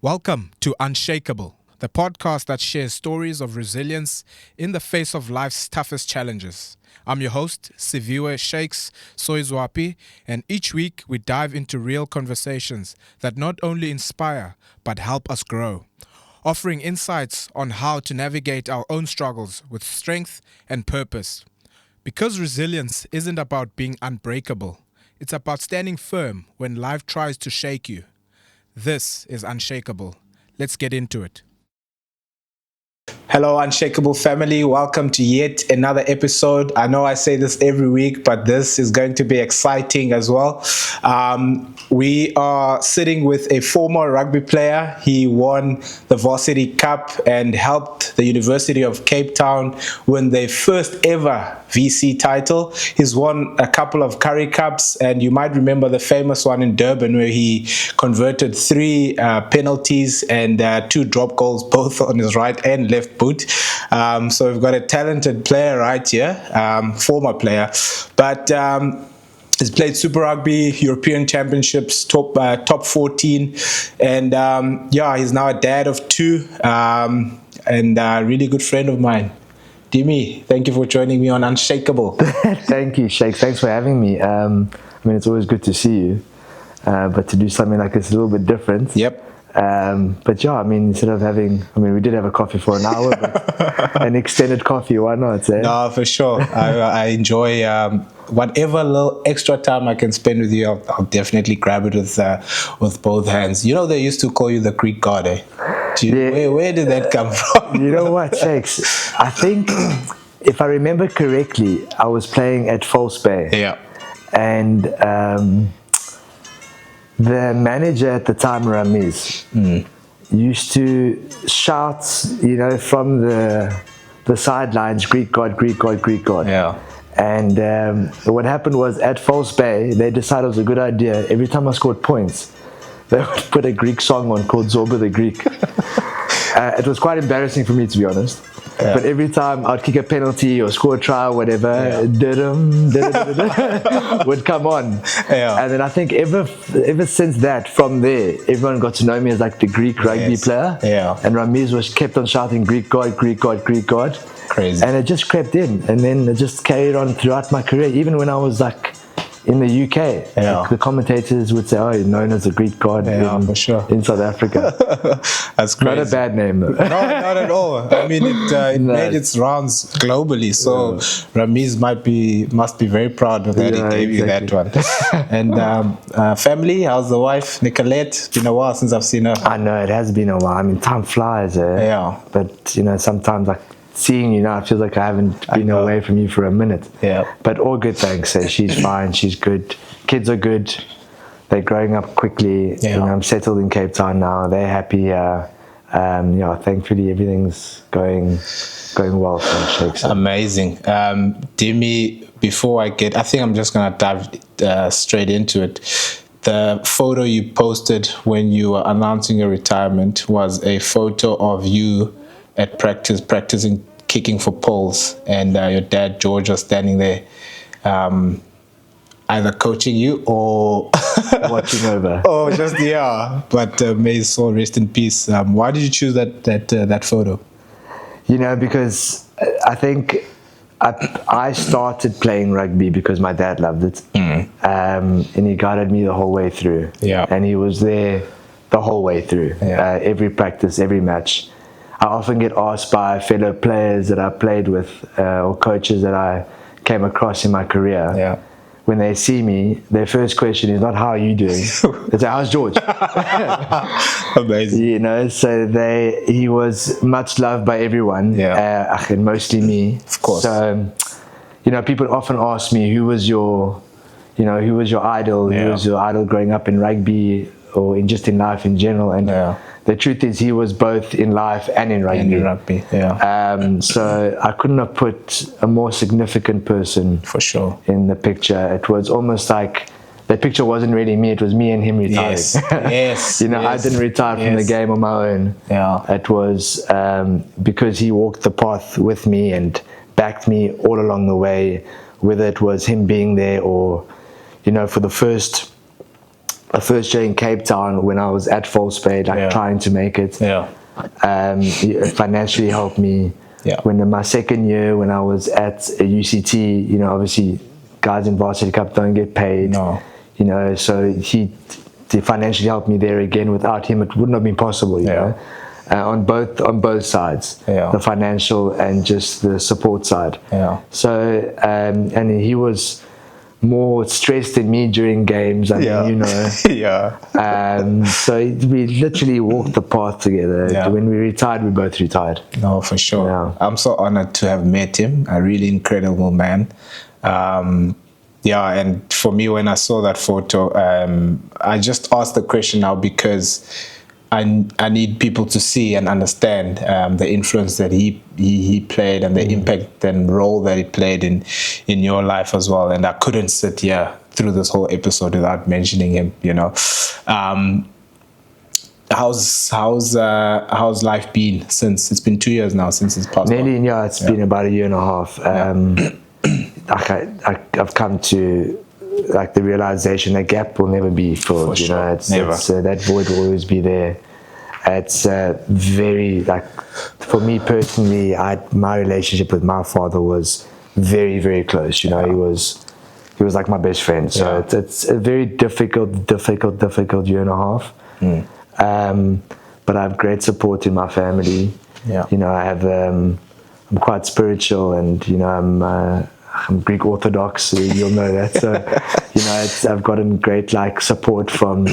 Welcome to Unshakeable, the podcast that shares stories of resilience in the face of life's toughest challenges. I'm your host, Siviwe Shakes Soizwapi, and each week we dive into real conversations that not only inspire but help us grow, offering insights on how to navigate our own struggles with strength and purpose. Because resilience isn't about being unbreakable, it's about standing firm when life tries to shake you. This is Unshakeable. Let's get into it. Hello, Unshakable family. Welcome to yet another episode. I know I say this every week, but this is going to be exciting as well. We are sitting with a former rugby player. He won the Varsity Cup and helped the University of Cape Town win their first ever VC title. He's won a couple of Currie Cups, and you might remember the famous one in Durban where he converted 3 penalties and 2 drop goals, both on his right and left boot. So we've got a talented player right here, former player, but he's played Super Rugby, European Championships, top 14, and he's now a dad of 2, and a really good friend of mine. Demi, thank you for joining me on Unshakeable. Thank you, Shakes. Thanks for having me. It's always good to see you, but to do something like this is a little bit different. Yep. Instead of having, we did have a coffee for an hour, but an extended coffee, why not? Eh? No, for sure. I enjoy whatever little extra time I can spend with you. I'll definitely grab it with both hands. You know, they used to call you the Greek god, eh? Where did that come from? You know what, Shakes? I think, if I remember correctly, I was playing at False Bay. Yeah. And the manager at the time, Ramiz, used to shout, from the sidelines, Greek God, Greek God, Greek God. Yeah. And what happened was, at False Bay, they decided it was a good idea. Every time I scored points, they would put a Greek song on called Zorba the Greek. It was quite embarrassing for me, to be honest. Yeah. But every time I'd kick a penalty or score a try or whatever, would come on. Yeah. And then I think ever since that, from there, everyone got to know me as like the Greek rugby player. Yeah. And Ramiz was kept on shouting Greek God, Greek God, Greek God. Crazy. And it just crept in. And then it just carried on throughout my career, even when I was like in the UK. Yeah. Like the commentators would say, "Oh, you're known as a Greek god for sure. in South Africa." That's crazy. Not a bad name, though. No, not at all. I mean, it made its rounds globally. So Ramiz must be very proud of that he gave you that one. And family, how's the wife, Nicolette? It's been a while since I've seen her. I know, it has been a while. I mean, time flies. Yeah. But, sometimes seeing you now, it feels like I haven't been away from you for a minute. Yeah. But all good, thanks. She's fine. She's good. Kids are good. They're growing up quickly. Yeah. I'm settled in Cape Town now. They're happy. Thankfully everything's going well for Shakes. Amazing. Demi, I think I'm just gonna dive straight into it. The photo you posted when you were announcing your retirement was a photo of you at practicing kicking for poles, and your dad George was standing there, either coaching you or watching over. Oh, just But may his soul rest in peace. Why did you choose that photo? Because I think I started playing rugby because my dad loved it, and he guided me the whole way through. Yeah. And he was there the whole way through. Yeah. Every practice, every match. I often get asked by fellow players that I played with or coaches that I came across in my career. Yeah. When they see me, their first question is not, "How are you doing?" They say, "How's George?" Amazing. So he was much loved by everyone, and mostly me. Of course. So, people often ask me, who was your idol? Yeah. Who was your idol growing up in rugby or just in life in general? And the truth is, he was both in life and in rugby. So I couldn't have put a more significant person for sure in the picture. It was almost like the picture wasn't really me; it was me and him retiring. Yes. I didn't retire from the game on my own. Yeah. It was because he walked the path with me and backed me all along the way. Whether it was him being there or, for the first the first year in Cape Town when I was at False Bay, like trying to make it. He financially helped me. When in my second year, when I was at a UCT, you know, obviously guys in Varsity Cup don't get paid. You know, so he financially helped me there again. Without him, it wouldn't have been possible. You know, on both sides, the financial and just the support side. So and he was more stressed than me during games. I mean, you know. So we literally walked the path together. When we retired, we both retired. No, for sure. I'm so honored to have met him. A really incredible man. And for me, when I saw that photo, I just asked the question now because I need people to see and understand the influence that he played and the impact and role that he played in your life as well. And I couldn't sit here through this whole episode without mentioning him. You know, how's life been since it's been 2 years now since his passed? Nearly, it's been about a year and a half. I've come to like the realization that gap will never be filled. You know, it's that void will always be there. It's very, like, for me personally, my relationship with my father was very, very close. You know, he was like my best friend. So it's a very difficult year and a half. But I have great support in my family. You know, I'm quite spiritual, and you know, I'm Greek Orthodox, so you'll know that. So, you know, I've gotten great like support from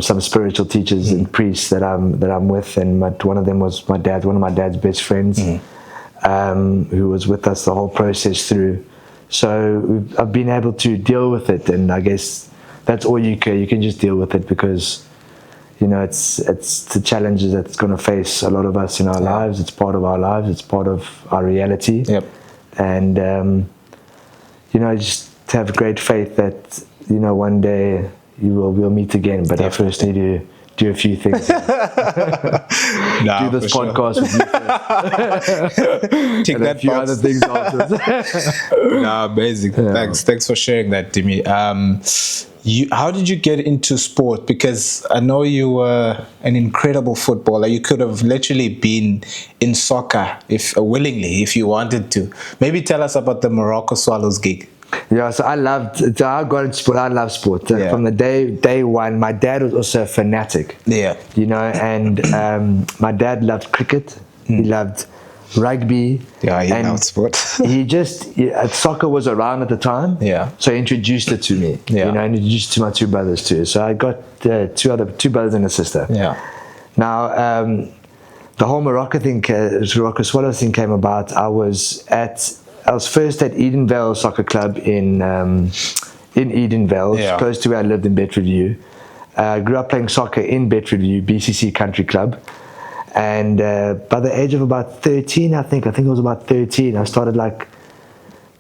some spiritual teachers and priests that I'm with, and one of them was one of my dad's best friends, who was with us the whole process through. So I've been able to deal with it, and I guess that's all you can just deal with it, because you know it's the challenges that's going to face a lot of us in our lives. It's part of our lives. It's part of our reality. And you know, I just have great faith that, you know, one day we'll meet again. But I first need to do a few things. Do this podcast with you first. Tick that a few other things afterwards. Amazing. Thanks for sharing that, Demi. How did you get into sport? Because I know you were an incredible footballer. You could have literally been in soccer willingly if you wanted to. Maybe tell us about the Morocco Swallows gig. So I got into sport. I love sport. From the day one. My dad was also a fanatic. You know, and my dad loved cricket. He loved rugby. He loved sport. Soccer was around at the time. So he introduced it to me. You know, and introduced it to my two brothers too. So I got two brothers and a sister. Now, the whole Morocco Swallows thing came about. I was first at Edenvale Soccer Club in Edenvale, close to where I lived in Bedfordview. Grew up playing soccer in Bedfordview, BCC Country Club. And by the age of about 13, I think it was about 13, I started like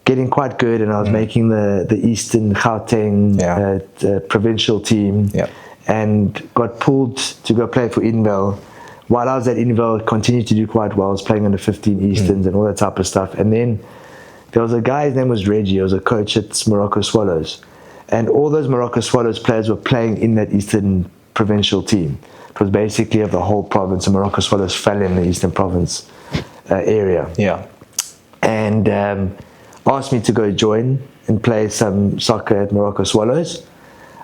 getting quite good, and I was making the Eastern Gauteng provincial team, and got pulled to go play for Edenvale. While I was at Edenvale, continued to do quite well. I was playing under 15 Easterns and all that type of stuff. And then there was a guy, his name was Reggie. He was a coach at Morocco Swallows. And all those Morocco Swallows players were playing in that Eastern provincial team. It was basically of the whole province, and Morocco Swallows fell in the Eastern Province area. And asked me to go join and play some soccer at Morocco Swallows.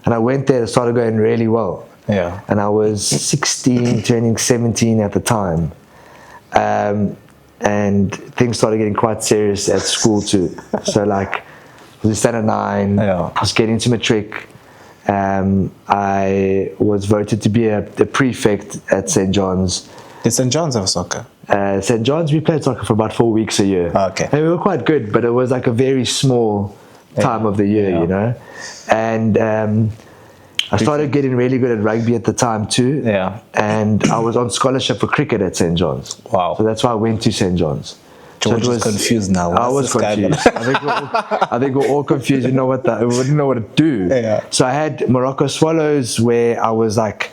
And I went there and started going really well. And I was 16, turning 17 at the time. And things started getting quite serious at school too. So like, I was in standard 9, I was getting to matric. I was voted to be a prefect at St. John's. Did St. John's have soccer? St. John's, we played soccer for about 4 weeks a year. And we were quite good, but it was like a very small time of the year, you know. And I started getting really good at rugby at the time too. And I was on scholarship for cricket at St. John's. Wow. So that's why I went to St. John's. George was confused now. I was confused. I think we're all confused. We didn't know what to do. So I had Morocco Swallows, where I was like,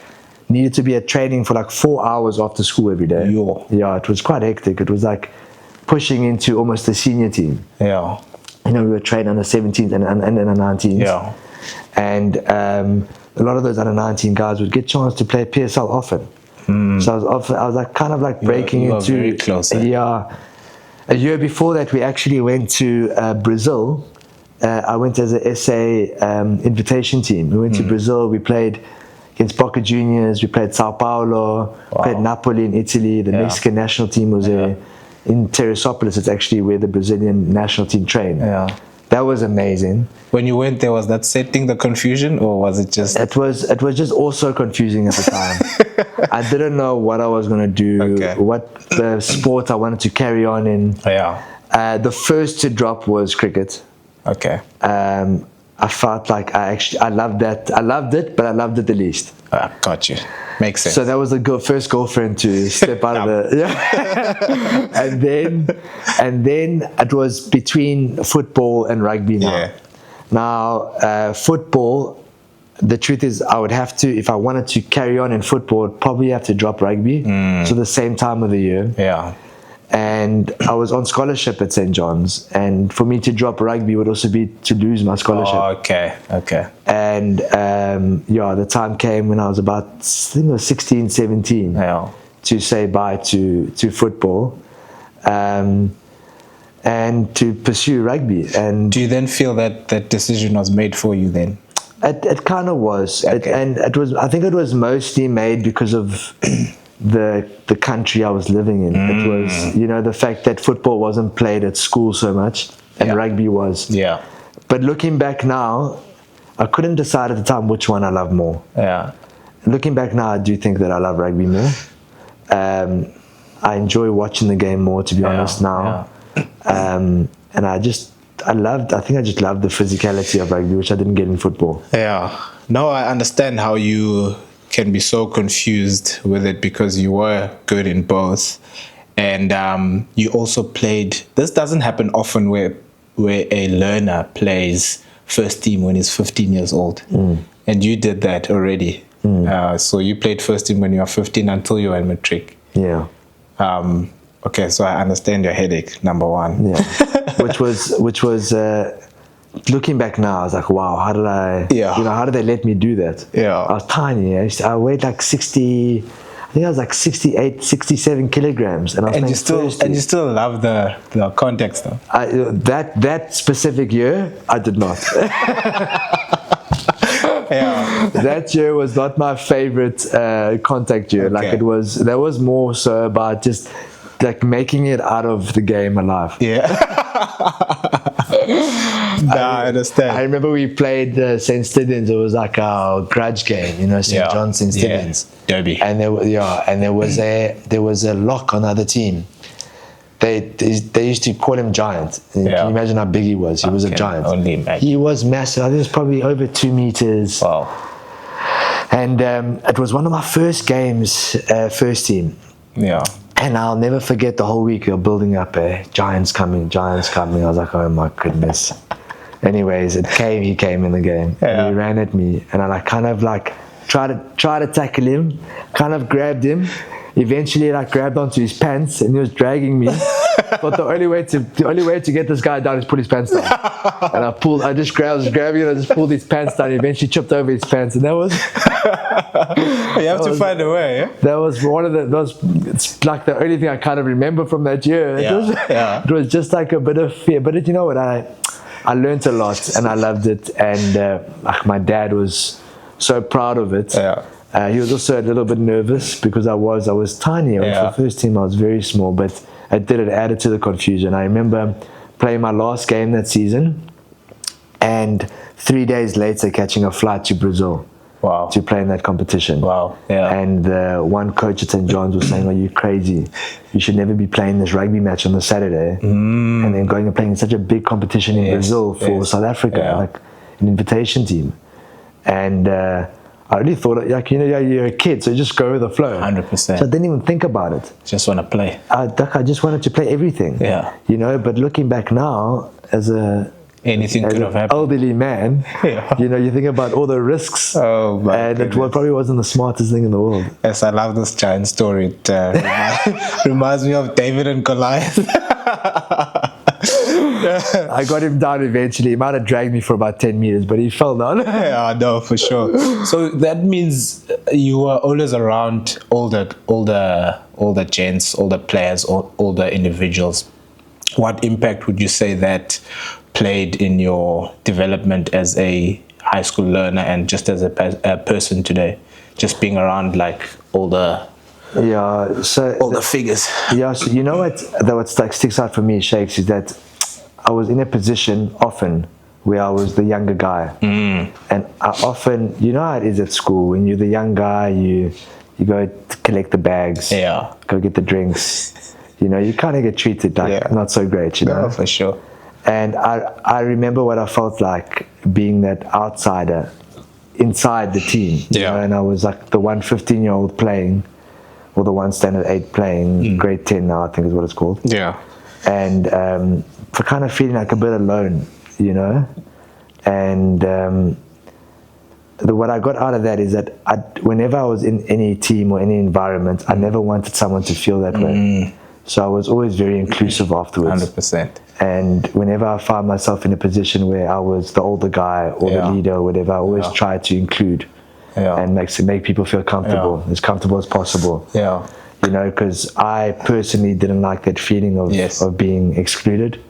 needed to be at training for like 4 hours after school every day. It was quite hectic. It was like pushing into almost the senior team. You know, we were trained under 17s and under 19s. And a lot of those under 19 guys would get chance to play PSL often. So I was like kind of like breaking you into very close, eh? Yeah. A year before that, we actually went to Brazil. I went as a SA invitation team. We went to Brazil. We played against Boca Juniors. We played Sao Paulo. Played Napoli in Italy. The Mexican national team was in Teresópolis. It's actually where the Brazilian national team trained. Yeah. That was amazing. When you went there, was that setting the confusion, or was it just? It was just also confusing at the time. I didn't know what I was going to do, what the sport I wanted to carry on in. The first to drop was cricket. Okay. I felt like I loved that. I loved it, but I loved it the least. Got you. Makes sense. So that was the first girlfriend to step out of the and then it was between football and rugby now. Yeah. Now football, the truth is I would have to, if I wanted to carry on in football, I'd probably have to drop rugby. So the same time of the year. Yeah. And I was on scholarship at St. John's, and for me to drop rugby would also be to lose my scholarship. Oh, okay. And the time came when I was about, I think it was 16, 17, to say bye to football and to pursue rugby. And do you then feel that that decision was made for you then? It kind of was. Okay. It was. I think it was mostly made because of the country I was living in. It was, the fact that football wasn't played at school so much and rugby was. Yeah. But looking back now, I couldn't decide at the time which one I love more. Yeah. Looking back now, I do think that I love rugby more. I enjoy watching the game more, to be honest now. And I just loved the physicality of rugby, which I didn't get in football. Yeah. No, I understand how you can be so confused with it because you were good in both, and you also played. This doesn't happen often where a learner plays first team when he's 15 years old, and you did that already. So you played first team when you were 15 until you were in matric. Yeah. Okay, so I understand your headache. Number one. Yeah. which was. Looking back now, I was like, wow, how did they let me do that? Yeah. I was tiny. I weighed like 60, I think I was like 68, 67 kilograms. And you still love the context though? That specific year, I did not. That year was not my favorite contact year. Like that was more so about just like making it out of the game alive. I understand. I remember we played St. Stithians. It was like our grudge game, St. John's, St. Stithians. Derby. And there was a lock on the other team. They used to call him Giant. Can you imagine how big he was? He was a giant. Only imagine. He was massive. I think it was probably over 2 meters. Wow. And it was one of my first games, first team. Yeah. And I'll never forget the whole week. You're building up, Giants coming. I was like, oh my goodness. Anyways, he came in the game. And he ran at me, and I kind of tried to tackle him, kind of grabbed him. Eventually, grabbed onto his pants, and he was dragging me. But the only way to get this guy down is put his pants down. And I was grabbing him, I just pulled his pants down. He eventually tripped over his pants, and that was. You have to find a way. That was it's like the only thing I kind of remember from that year. It was just like a bit of fear. But you know what? I learned a lot and I loved it. And my dad was so proud of it. He was also a little bit nervous because I was tiny. For the first team, I was very small, but it added to the confusion. I remember playing my last game that season, and 3 days later catching a flight to Brazil. Wow. To play in that competition. Wow. Yeah. And one coach at St. John's was saying, are you crazy? You should never be playing this rugby match on the Saturday and then going and playing in such a big competition in Brazil for South Africa, like an invitation team. And I really thought, you're a kid, so you just go with the flow. 100%. So I didn't even think about it. Just want to play. I just wanted to play everything. Yeah. But looking back now, anything could have happened. Elderly man, you think about all the risks, and it probably wasn't the smartest thing in the world. Yes, I love this giant story. It reminds me of David and Goliath. I got him down eventually. He might have dragged me for about 10 meters, but he fell down. Yeah, no, for sure. So that means you were always around older gents, older players, older individuals. What impact would you say that played in your development as a high school learner and just as a person today? Just being around like older figures. Yeah, so you know what like sticks out for me, Shakes, is that I was in a position often where I was the younger guy. And I often, you know how it is at school, when you're the young guy, you go to collect the bags, go get the drinks. You know, you kind of get treated like not so great, you know? No, for sure. And I remember what I felt like being that outsider inside the team. You know? And I was like the 15-year-old playing, or the one standard 8 playing, grade 10 now I think is what it's called. Yeah. And for kind of feeling like a bit alone, you know? And what I got out of that is that whenever I was in any team or any environment, I never wanted someone to feel that way. So I was always very inclusive afterwards. 100%. And whenever I found myself in a position where I was the older guy or the leader or whatever, I always tried to include and make people feel comfortable, as comfortable as possible. Yeah. You know, because I personally didn't like that feeling of being excluded.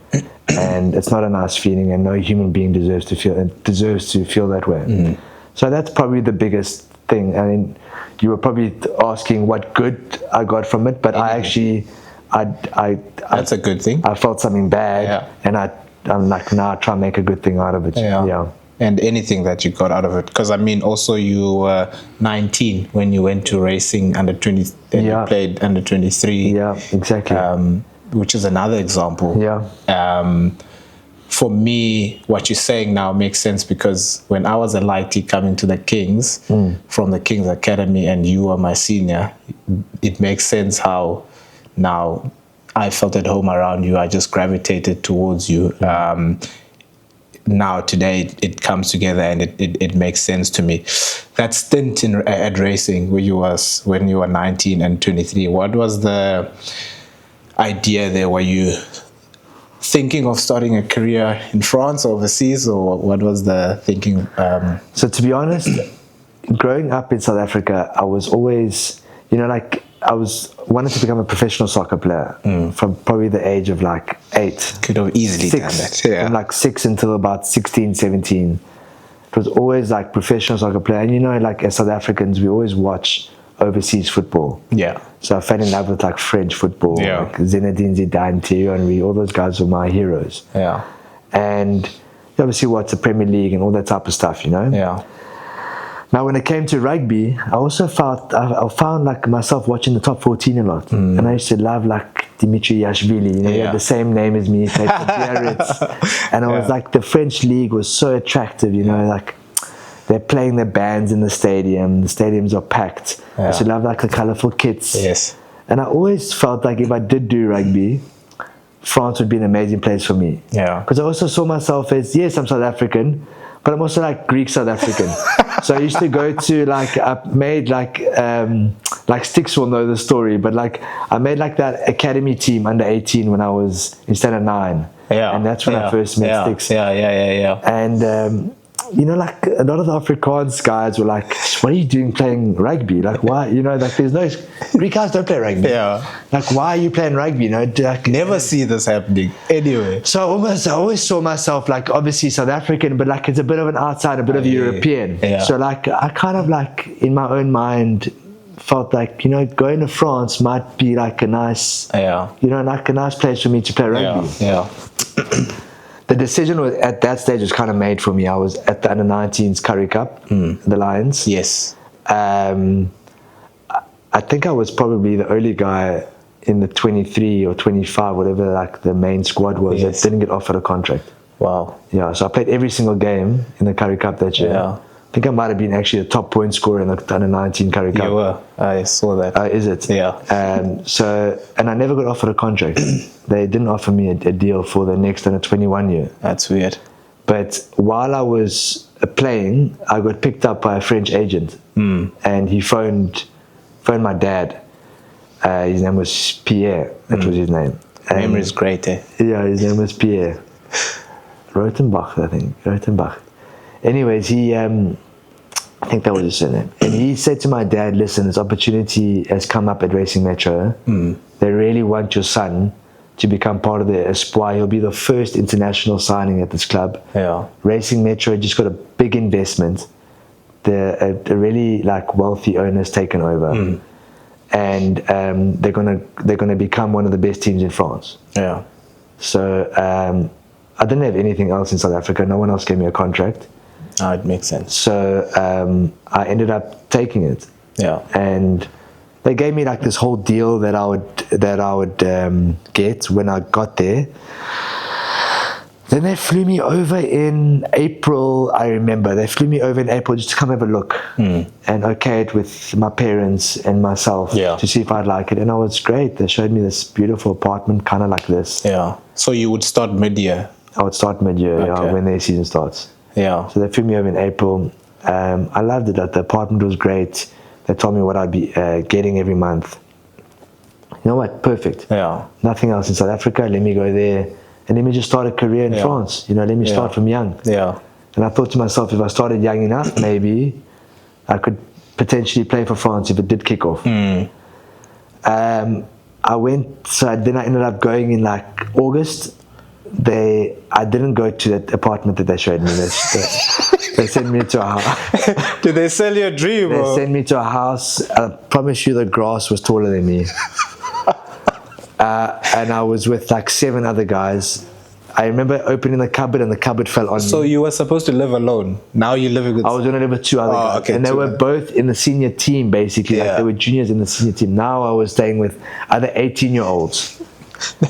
And it's not a nice feeling, and no human being deserves to feel that way. So that's probably the biggest thing. I mean, you were probably asking what good I got from it, but I actually... that's a good thing. I felt something bad, and I'm like, now I try and make a good thing out of it. And anything that you got out of it, because I mean, also you were 19 when you went to racing under 20, and you played under 23. Yeah, exactly. Which is another example. For me, what you're saying now makes sense, because when I was a lightie coming to the Kings from the Kings Academy, and you were my senior, it makes sense how now I felt at home around you. I just gravitated towards you. Now today it comes together, and it makes sense to me. That stint at racing when you were 19 and 23, what was the idea there? Were you thinking of starting a career in France or overseas, or what was the thinking? So to be honest, growing up in South Africa, I was always, you know, like wanted to become a professional soccer player from probably the age of like 8. Could have easily done that. From like 6 until about 16, 17. It was always like professional soccer player. And you know, like as South Africans, we always watch overseas football. Yeah. So I fell in love with like French football. Yeah. Like Zinedine Zidane, Thierry Henry, all those guys were my heroes. Yeah. And you obviously watch the Premier League and all that type of stuff, you know? Yeah. Now, when it came to rugby, I also found like myself watching the top 14 a lot. And I used to love like Demetri Catrakilis, you know, he had the same name as me, played for Biarritz. And I was like, the French league was so attractive, you know, like they're playing their bands in the stadiums are packed. I used to love like the colourful kits. Yes. And I always felt like if I did do rugby, France would be an amazing place for me. Yeah. Because I also saw myself as, yes, I'm South African, but I'm also like Greek South African. So I used to go to like, I made like Sticks will know the story, but like I made like that academy team under 18 when I was in standard 9. Yeah. And that's when I first met Sticks. And you know, like a lot of the Afrikaans guys were like, what are you doing playing rugby? Like, why? You know, like there's no, Greek guys don't play rugby. Yeah. Like, why are you playing rugby? You know, like, never see this happening anyway. So I always saw myself like obviously South African, but like it's a bit of an outsider, a bit of a European. Yeah. So like I kind of like in my own mind felt like, you know, going to France might be like a nice, you know, like a nice place for me to play rugby. Yeah. The decision was, at that stage was kind of made for me. I was at the under-19s Currie Cup, the Lions. Yes. I think I was probably the only guy in the 23 or 25, whatever like the main squad was, that didn't get offered a contract. Wow. Yeah, so I played every single game in the Currie Cup that year. Yeah. I think I might have been actually the top point scorer in the under-19 Currie Cup. You were. I saw that. Is it? Yeah. And I never got offered a contract. They didn't offer me a deal for the next under-21 year. That's weird. But while I was playing, I got picked up by a French agent. And he phoned my dad. His name was Pierre. That was his name. Memory is great, eh? Yeah, his name was Pierre. Rotenbach, I think. Rotenbach. Anyways, I think that was his surname. And he said to my dad, listen, this opportunity has come up at Racing Metro. They really want your son to become part of the Espoir. He'll be the first international signing at this club. Yeah. Racing Metro just got a big investment. The really like wealthy owners taken over. And they're gonna become one of the best teams in France. Yeah. So I didn't have anything else in South Africa. No one else gave me a contract. Oh, it makes sense. So I ended up taking it. Yeah. And they gave me like this whole deal that I would get when I got there. Then they flew me over in April. I remember they flew me over in April just to come have a look and okay it with my parents and myself to see if I'd like it. And it was great. They showed me this beautiful apartment, kind of like this. Yeah. So you would start mid-year? I would start mid-year, when their season starts. Yeah. So they flew me over in April. I loved it. Like, the apartment was great. They told me what I'd be getting every month. You know what? Perfect. Yeah. Nothing else in South Africa. Let me go there and let me just start a career in France. You know, let me start from young. Yeah. And I thought to myself, if I started young enough, maybe I could potentially play for France if it did kick off. I went. So then I ended up going in like August. I didn't go to that apartment that they showed me. They sent me to a house. Did they sell you a dream? They sent me to a house. I promise you, the grass was taller than me. And I was with like 7 other guys. I remember opening the cupboard and the cupboard fell on me. So you were supposed to live alone. Now you're living with... I was going to live with 2 other guys. Okay, and they were both in the senior team, basically. Like, they were juniors in the senior team. Now I was staying with other 18-year-olds.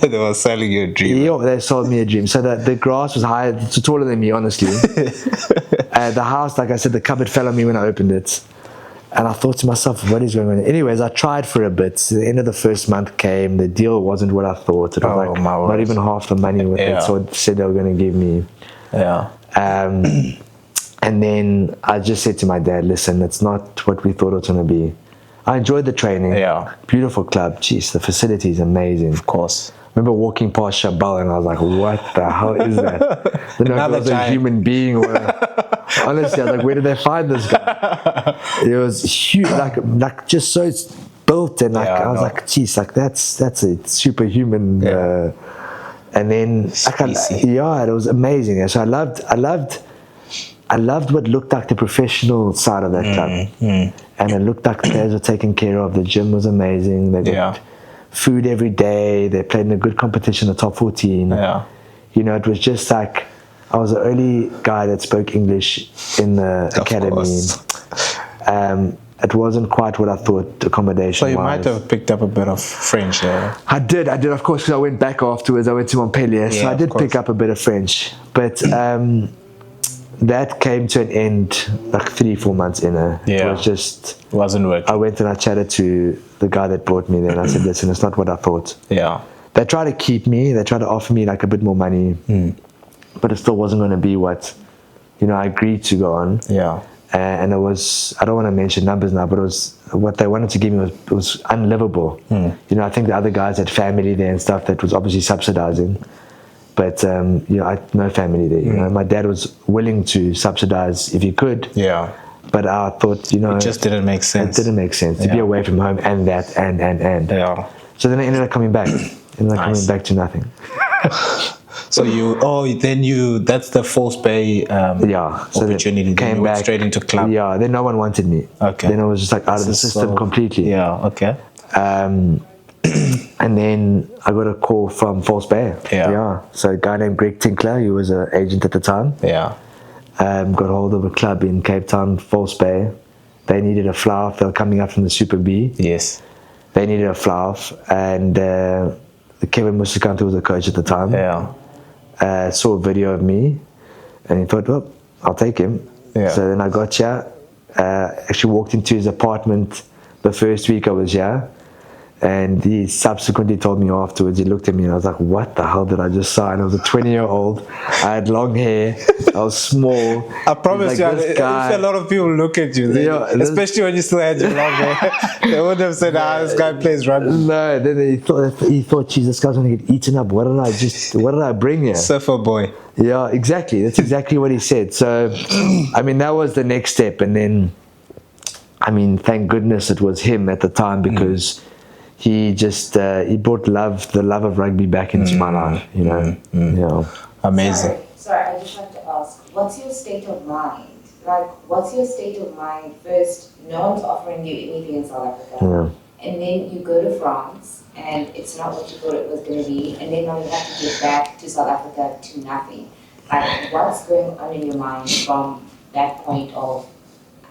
They were selling you a dream. Yeah, they sold me a dream. So the grass was higher, it's taller than me, honestly. The house, like I said, the cupboard fell on me when I opened it. And I thought to myself, what is going on? Anyways, I tried for a bit. So the end of the first month came. The deal wasn't what I thought. It was not even half the money what they said they were going to give me. Yeah. And then I just said to my dad, listen, it's not what we thought it was going to be. I enjoyed the training. Yeah. Beautiful club. Jeez, the facility is amazing. Of course. I remember walking past Chabal and I was like, what the hell is that? Then I was a human being. Honestly, I was like, where did they find this guy? It was huge, like just so it's built and like I was like, geez, like that's a superhuman. And then it was amazing. And so I loved what looked like the professional side of that club. And it looked like the players were taken care of. The gym was amazing. They got food every day. They played in a good competition, the top 14. You know, it was just like, I was the only guy that spoke English in the academy. It wasn't quite what I thought accommodation was. So you might have picked up a bit of French there. I did of course, because I went back afterwards. I went to Montpellier, so I did pick up a bit of French. But that came to an end like 3-4 months in. It was just... wasn't working. I went and I chatted to the guy that brought me there and I said, listen, it's not what I thought. Yeah. They tried to keep me. They tried to offer me like a bit more money. But it still wasn't going to be what, I agreed to go on. Yeah. And it was, I don't want to mention numbers now, but it was, what they wanted to give me was unlivable. I think the other guys had family there and stuff that was obviously subsidizing. But, I had no family there. My dad was willing to subsidize if he could. Yeah. But I thought, it just didn't make sense. It didn't make sense to be away from home and that and. Yeah. So then I ended up coming back. Coming back to nothing. So that's the False Bay opportunity. So came you back went straight into club. Yeah, then no one wanted me. Okay. Then I was just like out of the system completely. Yeah, okay. And then I got a call from False Bay. Yeah. So a guy named Greg Tinkler, he was an agent at the time. Yeah. Got hold of a club in Cape Town, False Bay. They needed a fly-off. They were coming up from the Super B. Yes. They needed a fly-off. And Kevin Musikante was the coach at the time. Yeah. Saw a video of me and he thought, well, I'll take him. Yeah. So then I got here. Actually walked into his apartment the first week I was here. And he subsequently told me afterwards, he looked at me and I was like, what the hell did I just sign? I was a 20-year-old. I had long hair. I was small. I promise like, you, if a lot of people look at you, especially when you still had your long hair, they would have said, this guy plays rugby. No, then he thought, geez, this guy's going to get eaten up. What did I bring here? Surfer boy. Yeah, exactly. That's exactly what he said. So, I mean, that was the next step. And then, I mean, thank goodness it was him at the time, because he just he brought the love of rugby back into my life, you know. Yeah. Amazing. Sorry, I just have to ask, what's your state of mind? Like, what's your state of mind first? No one's offering you anything in South Africa, and then you go to France, and it's not what you thought it was going to be, and then now you have to get back to South Africa to nothing. Like, what's going on in your mind from that point of,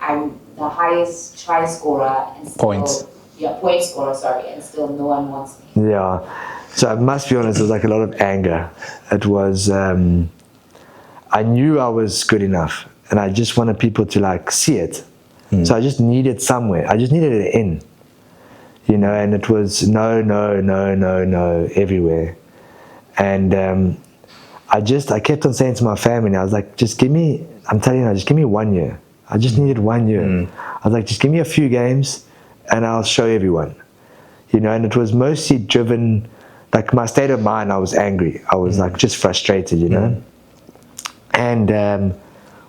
I'm the highest try scorer and still, point scorer, sorry, and still no one wants me. Yeah. So I must be honest, it was like a lot of anger. It was, I knew I was good enough, and I just wanted people to like see it. So I just needed somewhere. I just needed an in, you know, and it was no everywhere. And I kept on saying to my family, I was like, just give me 1 year. I just needed 1 year. I was like, just give me a few games and I'll show everyone, you know. And it was mostly driven, like my state of mind, I was angry. I was like just frustrated, you know. And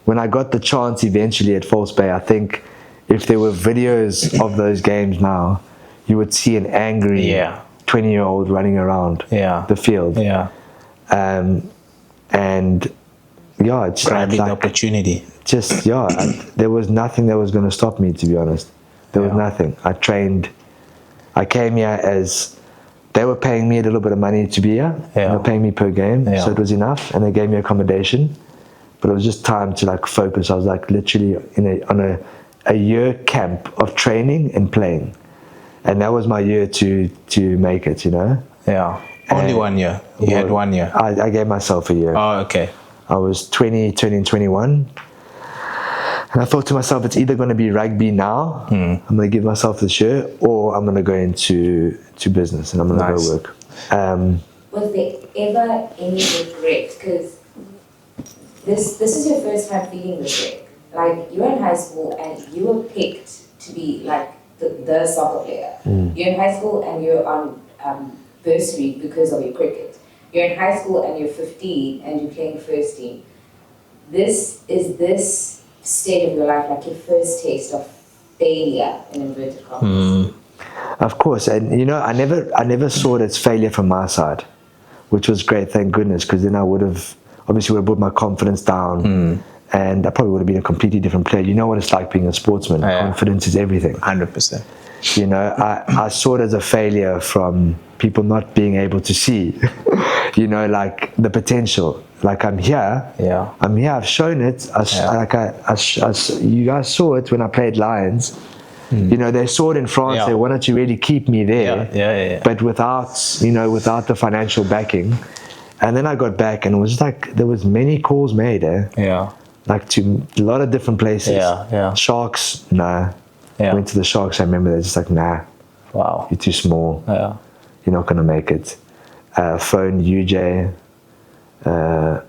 when I got the chance eventually at False Bay, I think if there were videos of those games now, you would see an angry 20-year-old running around the field. And it's grabbing the opportunity. Just there was nothing that was going to stop me, to be honest. There was nothing. I trained. I came here as they were paying me a little bit of money to be here. They were paying me per game, so it was enough, and they gave me accommodation. But it was just time to like focus. I was like literally on a year camp of training and playing, and that was my year to make it, you know. Yeah. Only 1 year. You had 1 year. I gave myself a year. Oh, okay. I was 20, turning 21. And I thought to myself, it's either going to be rugby now, I'm going to give myself this year, or I'm going to go into business and I'm going to go work. Was there ever any regret? Because this is your first time feeling regret. Like, you were in high school and you were picked to be like the soccer player. You're in high school and you're on bursary because of your cricket. You're in high school and you're 15 and you're playing first team. This state of your life, like your first taste of failure in inverted commas. Of course, and you know, I never saw it as failure from my side, which was great, thank goodness, because then I would have brought my confidence down, and I probably would have been a completely different player. You know what it's like being a sportsman. Confidence is everything. 100%. You know, I saw it as a failure from people not being able to see, you know, like the potential. Like, I'm here. I'm here. I've shown it. You guys saw it when I played Lions. You know, they saw it in France. They wanted to really keep me there. But without the financial backing. And then I got back, and it was like there was many calls made. Like to a lot of different places. Sharks, nah. Went to the Sharks. I remember they're just like, nah. Wow. You're too small. You're not gonna make it. Phoned UJ. I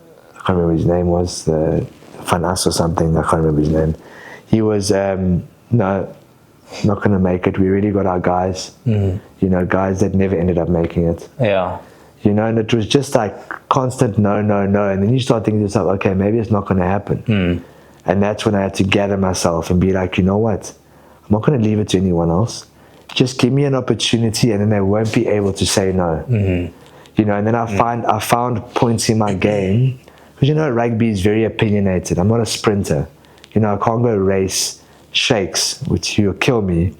can't remember his name was, Fanas or something. I can't remember his name. He was no, not going to make it. We really got our guys, you know, guys that never ended up making it. You know, and it was just like constant no, and then you start thinking to yourself, okay, maybe it's not going to happen. And that's when I had to gather myself and be like, you know what, I'm not going to leave it to anyone else. Just give me an opportunity, and then they won't be able to say no. You know, and then I found points in my game, because you know rugby is very opinionated. I'm not a sprinter. You know, I can't go race shakes, which you'll kill me.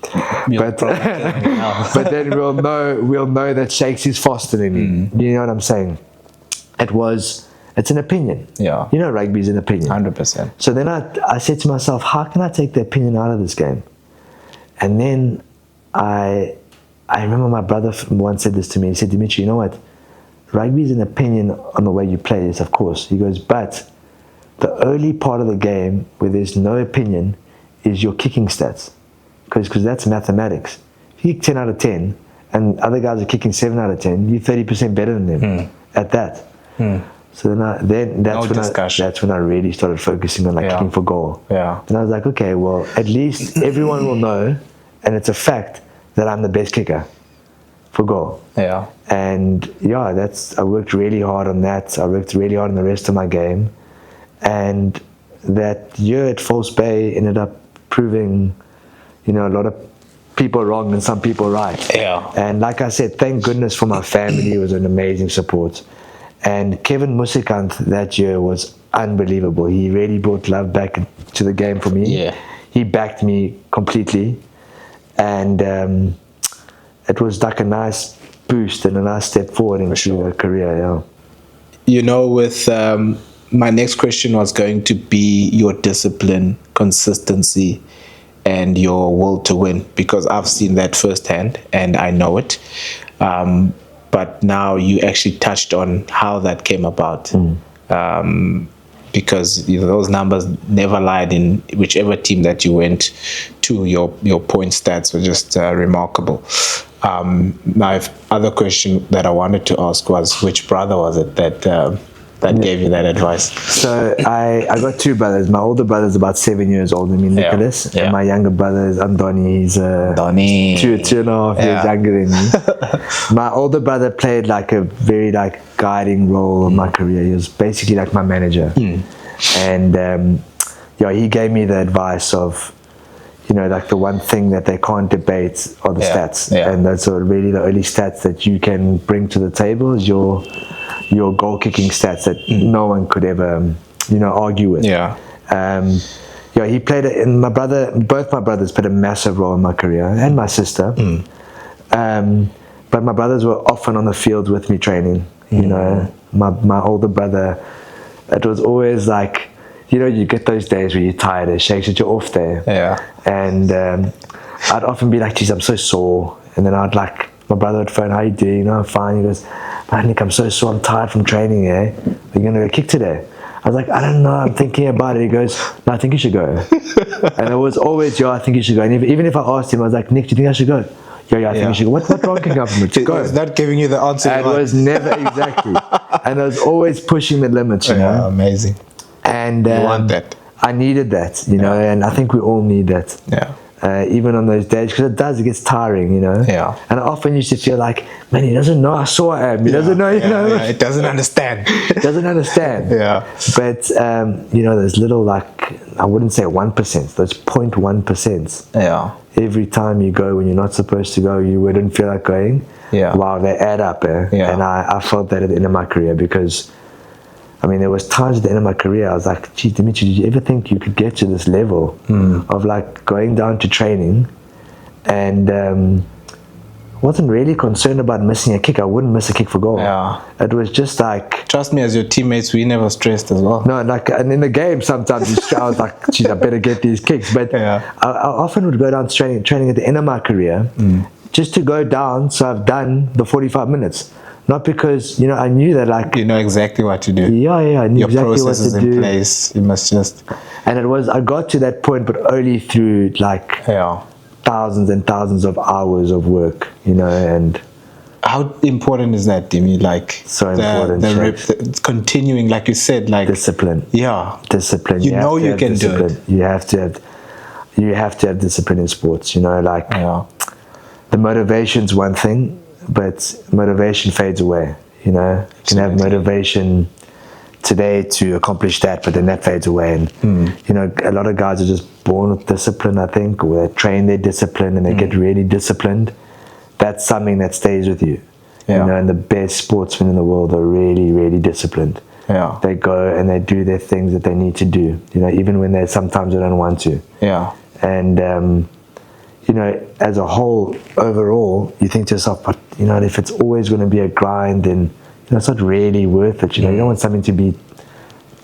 But then we'll know that shakes is faster than me. You know what I'm saying? It's an opinion. You know, rugby is an opinion. 100%. So then I said to myself, how can I take the opinion out of this game? And then I remember my brother once said this to me. He said, Demetri, you know what? Rugby is an opinion on the way you play this, of course. He goes, but the early part of the game where there's no opinion is your kicking stats, because that's mathematics. If you kick 10 out of 10 and other guys are kicking 7 out of 10, you're 30% better than them at that. So then that's when I really started focusing on kicking for goal. Yeah. And I was like, okay, well, at least everyone will know, and it's a fact that I'm the best kicker for goal. Yeah. And I worked really hard on that. I worked really hard on the rest of my game, and that year at False Bay ended up proving, a lot of people wrong and some people right. Yeah. And like I said, thank goodness for my family. It was an amazing support. And Kevin Musikant that year was unbelievable. He really brought love back to the game for me. Yeah. He backed me completely. And it was like a nice boost and a nice step forward into a career, With my next question was going to be your discipline, consistency, and your will to win, because I've seen that firsthand and I know it. But now you actually touched on how that came about, because those numbers never lied in whichever team that you went to. Your point stats were just remarkable. My other question that I wanted to ask was, which brother was it that gave you that advice? So I got two brothers. My older brother is about 7 years older than me, Nicholas, and my younger brother is Andoni. He's 2.5 years younger than me. My older brother played a very guiding role in my career. He was basically like my manager, and he gave me the advice of, the one thing that they can't debate are the stats, and that's really the only stats that you can bring to the table is your goal kicking stats that no one could ever argue with. He played both my brothers played a massive role in my career, and my sister. But my brothers were often on the field with me training. My older brother, it was always you get those days where you're tired, it shakes at your off day. And I'd often be like, geez, I'm so sore. And then my brother would phone, how you doing? I'm fine. He goes, man, Nick, I'm so sore, I'm tired from training, Are you going to go kick today? I was like, I don't know, I'm thinking about it. He goes, no, I think you should go. And it was always, I think you should go. And even if I asked him, I was like, Nick, do you think I should go? I think you should go. What wrong can come from it? Go. It's not giving you the answer. And it was never exactly. And I was always pushing the limits, Yeah, amazing. And you want that. I needed that, and I think we all need that. Even on those days, because it gets tiring, And I often used to feel like, man, he doesn't know how sore I am. He doesn't know, it doesn't understand. It doesn't understand. But, there's little, I wouldn't say 1%, those 0.1%. Every time you go when you're not supposed to go, you wouldn't feel like going. Wow, they add up. And I felt that at the end of my career, because there was times at the end of my career I was like, gee, Demetri, did you ever think you could get to this level of going down to training and wasn't really concerned about missing a kick. I wouldn't miss a kick for goal. It was just trust me, as your teammates, we never stressed as well. No, and in the game sometimes I was like, geez, I better get these kicks. But I often would go down to training at the end of my career just to go down, so I've done the 45 minutes. Not because, I knew that you know exactly what to do. I knew your exactly process what is to in do. place. You must just... And I got to that point, but only through thousands and thousands of hours of work, and... How important is that, Demi? So important. The continuing, like you said, discipline. Discipline. You know you can do it. You have to have discipline in sports, The motivation's one thing, but motivation fades away. You can have motivation today to accomplish that, but then that fades away. And a lot of guys are just born with discipline, I think, or they train their discipline and they get really disciplined. That's something that stays with you. And the best sportsmen in the world are really, really disciplined. They go and they do their things that they need to do. Even when sometimes they don't want to. And as a whole, overall, you think to yourself, but if it's always going to be a grind, then it's not really worth it. You don't want something to be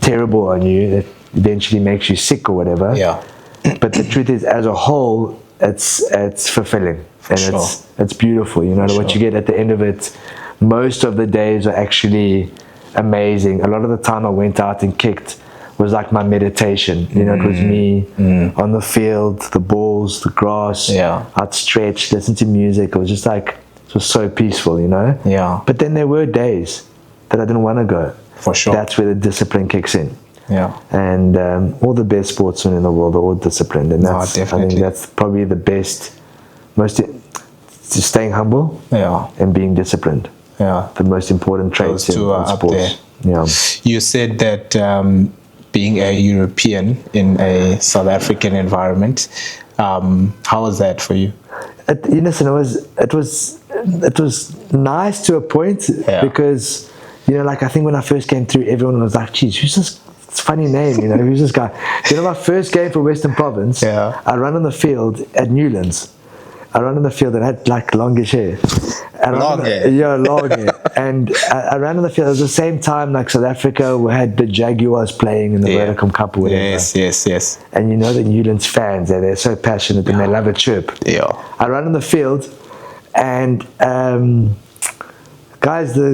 terrible on you that eventually makes you sick or whatever. But the truth is, as a whole, it's fulfilling and it's beautiful. What you get at the end of it. Most of the days are actually amazing. A lot of the time I went out and kicked was like my meditation. It was me on the field, the balls, the grass. I'd stretch, listen to music. It was just It was so peaceful, you know. Yeah. But then there were days that I didn't want to go. For sure. That's where the discipline kicks in. Yeah. And all the best sportsmen in the world are all disciplined, and that's I think that's probably the best, just staying humble. Yeah. And being disciplined. Yeah. The most important traits in up sports. there. Yeah. You said that being a European in a South African environment, how was that for you? It was nice to a point, because like I think when I first came through, everyone was like, "Geez, who's this funny name? Who's this guy?" My first game for Western Province, I run on the field at Newlands. I ran on the field and I had like longish hair. Long hair. Yeah, long hair. And I ran on the field at the same time like South Africa had the Jaguars playing in the Vodacom Cup or whatever. Yes. And the Newlands fans, they're so passionate and they love a chirp. Yeah. I ran on the field and the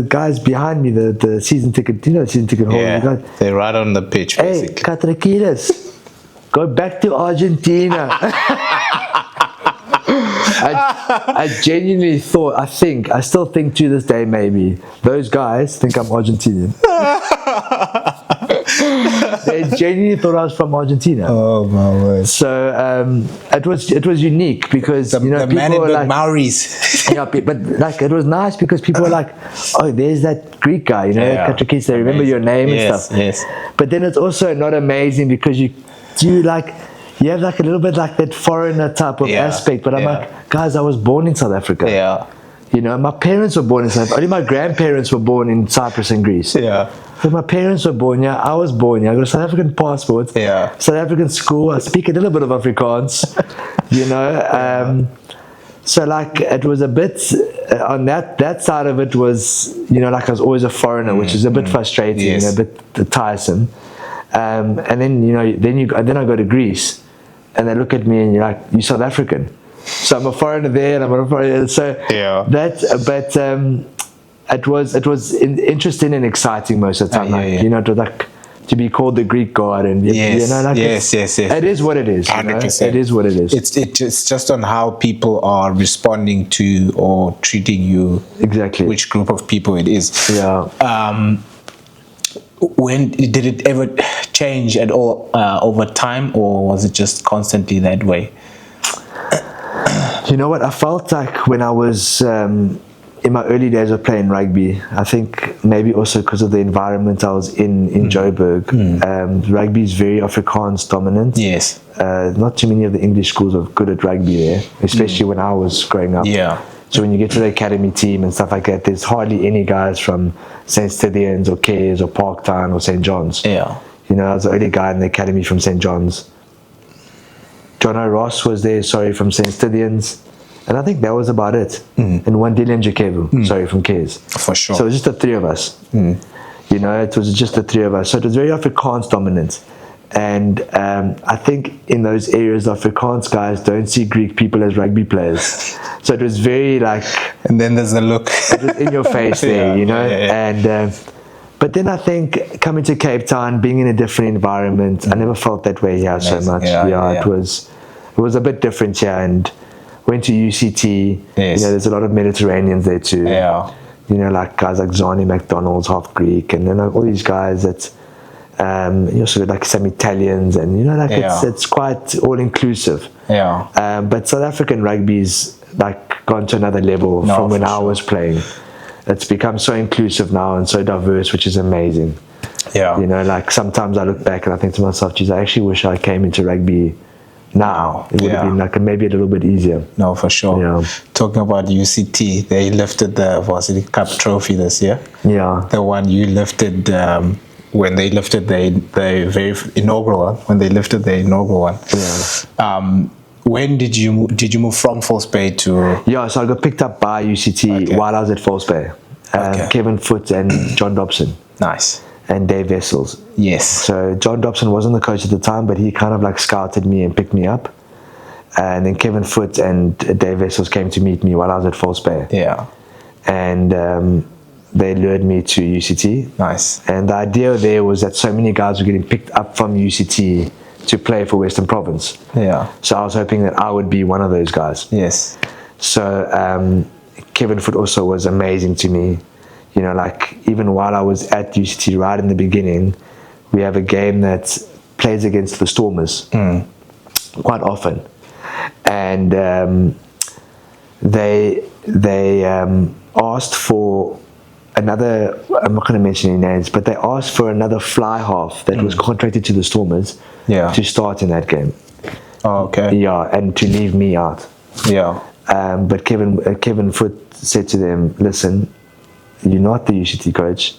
guys behind me, the season ticket, season ticket holders. Yeah, they're right on the pitch, basically. Hey, Catrakilis, go back to Argentina. I genuinely thought, I still think to this day maybe, those guys think I'm Argentinian. They genuinely thought I was from Argentina. Oh my word. So it was unique because the people man in were the like, Maoris. yeah, but like it was nice because people were like, "Oh, there's that Greek guy, Catrakilis. They remember your name and stuff." Yes. But then it's also not amazing because you have like a little bit like that foreigner type of aspect. But I'm like, guys, I was born in South Africa. Yeah. My parents were born in South Africa. Only my grandparents were born in Cyprus and Greece. Yeah. But my parents were born here. I was born here. I got a South African passport. Yeah. South African school. I speak a little bit of Afrikaans. So like it was a bit on that side of it was like I was always a foreigner, which is a bit frustrating, a bit tiresome. And then I go to Greece, and they look at me and you're like, "You're South African." So I'm a foreigner there, and I'm a foreigner. So it was interesting and exciting most of the time. To be called the Greek god, and yes. It is what it is. 100%. It is what it is. It's just on how people are responding to or treating you. Exactly. Which group of people it is. Yeah. When did it ever change at all over time, or was it just constantly that way? You know what? I felt like when I was in my early days of playing rugby, I think maybe also because of the environment I was in Joburg, rugby is very Afrikaans dominant. Yes. Not too many of the English schools are good at rugby there, especially when I was growing up. Yeah. So when you get to the academy team and stuff like that, there's hardly any guys from St. Stithians or Cares or Parktown or St. John's. Yeah. I was the only guy in the academy from St. John's. Jono Ross was there, from St. Stithians. And I think that was about it. And one Dylan Unshakeable, from Cares. For sure. So it was just the three of us. It was just the three of us. So it was very Afrikaans dominant. And I think in those areas, the Afrikaans guys don't see Greek people as rugby players. So it was very like... And then there's the look. It was in your face there, And... but then I think coming to Cape Town, being in a different environment, I never felt that way here so much. It was a bit different here, and went to UCT. Yes. There's a lot of Mediterraneans there too. Yeah. Like guys like Zani McDonald's, half Greek, and then all these guys that you also like some Italians, and it's quite all inclusive. Yeah. But South African rugby's like gone to another level from when I was playing. It's become so inclusive now and so diverse, which is amazing. Yeah. Like sometimes I look back and I think to myself, geez, I actually wish I came into rugby now. It would have been like maybe a little bit easier. No, for sure. Yeah. Talking about UCT, they lifted the Varsity Cup trophy this year. Yeah. The one you lifted when they lifted the very inaugural one. When they lifted the inaugural one. Yeah. When did you move from False Bay to? Yeah, so I got picked up by UCT while I was at False Bay. Kevin Foote and John Dobson. Nice. And Dave Wessels. Yes. So John Dobson wasn't the coach at the time, but he kind of like scouted me and picked me up. And then Kevin Foote and Dave Wessels came to meet me while I was at False Bay. Yeah. And they lured me to UCT. Nice. And the idea there was that so many guys were getting picked up from UCT to play for Western Province. Yeah. So I was hoping that I would be one of those guys. Yes. So Kevin Foot also was amazing to me. You know, like even while I was at UCT right in the beginning, we have a game that plays against the Stormers quite often, and they asked for another. I'm not going to mention any names, but they asked for another fly half that was contracted to the Stormers to start in that game. Oh, okay. Yeah, and to leave me out. Yeah. But Kevin Foot said to them, "Listen, you're not the UCT coach.